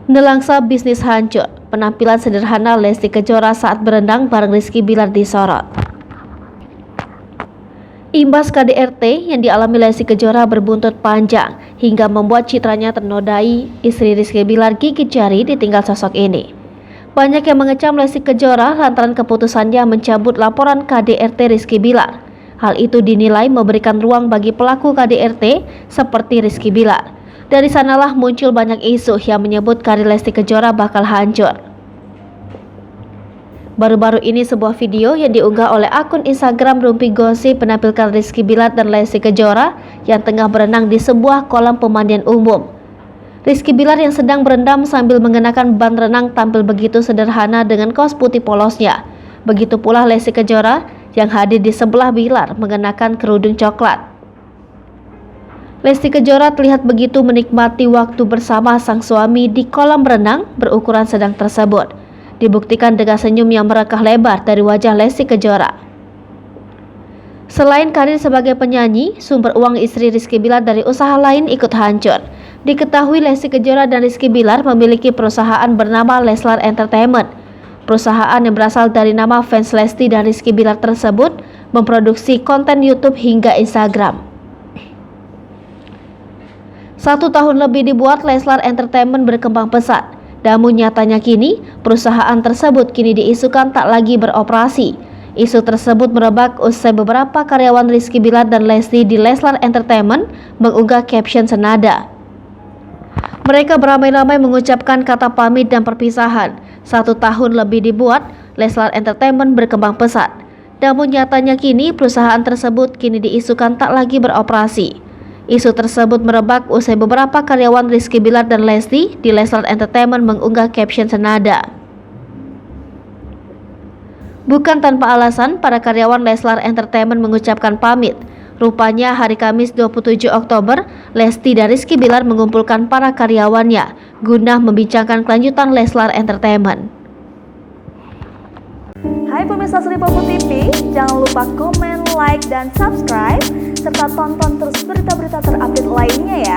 Nelangsa bisnis hancur, penampilan sederhana Lesti Kejora saat berenang bareng Rizky Bilar disorot. Imbas KDRT yang dialami Lesti Kejora berbuntut panjang hingga membuat citranya ternodai, istri Rizky Bilar gigit jari ditinggal sosok ini. Banyak yang mengecam Lesti Kejora lantaran keputusannya mencabut laporan KDRT Rizky Bilar. Hal itu dinilai memberikan ruang bagi pelaku KDRT seperti Rizky Bilar. Dari sanalah muncul banyak isu yang menyebut karir Lesti Kejora bakal hancur. Baru-baru ini sebuah video yang diunggah oleh akun Instagram Rumpi Gosip menampilkan Rizky Bilar dan Lesti Kejora yang tengah berenang di sebuah kolam pemandian umum. Rizky Bilar yang sedang berendam sambil mengenakan ban renang tampil begitu sederhana dengan kaos putih polosnya. Begitu pula Lesti Kejora yang hadir di sebelah Bilar mengenakan kerudung coklat. Lesti Kejora terlihat begitu menikmati waktu bersama sang suami di kolam renang berukuran sedang tersebut. Dibuktikan dengan senyum yang merekah lebar dari wajah Lesti Kejora. Selain karir sebagai penyanyi, sumber uang istri Rizky Bilar dari usaha lain ikut hancur. Diketahui Lesti Kejora dan Rizky Bilar memiliki perusahaan bernama Leslar Entertainment. Perusahaan yang berasal dari nama fans Lesti dan Rizky Bilar tersebut memproduksi konten YouTube hingga Instagram. 1 tahun lebih dibuat, Leslar Entertainment berkembang pesat. Namun nyatanya kini, perusahaan tersebut kini diisukan tak lagi beroperasi. Isu tersebut merebak usai beberapa karyawan Rizky Bilar dan Lesti di Leslar Entertainment mengunggah caption senada. Mereka beramai-ramai mengucapkan kata pamit dan perpisahan. 1 tahun lebih dibuat, Leslar Entertainment berkembang pesat. Namun nyatanya kini, perusahaan tersebut kini diisukan tak lagi beroperasi. Isu tersebut merebak usai beberapa karyawan Rizky Bilar dan Lesti di Leslar Entertainment mengunggah caption senada. Bukan tanpa alasan, para karyawan Leslar Entertainment mengucapkan pamit. Rupanya hari Kamis 27 Oktober, Lesti dan Rizky Bilar mengumpulkan para karyawannya guna membincangkan kelanjutan Leslar Entertainment. Hai pemirsa Sri Popo TV, jangan lupa komen, like, dan subscribe, serta tonton terus berita-berita terupdate lainnya ya.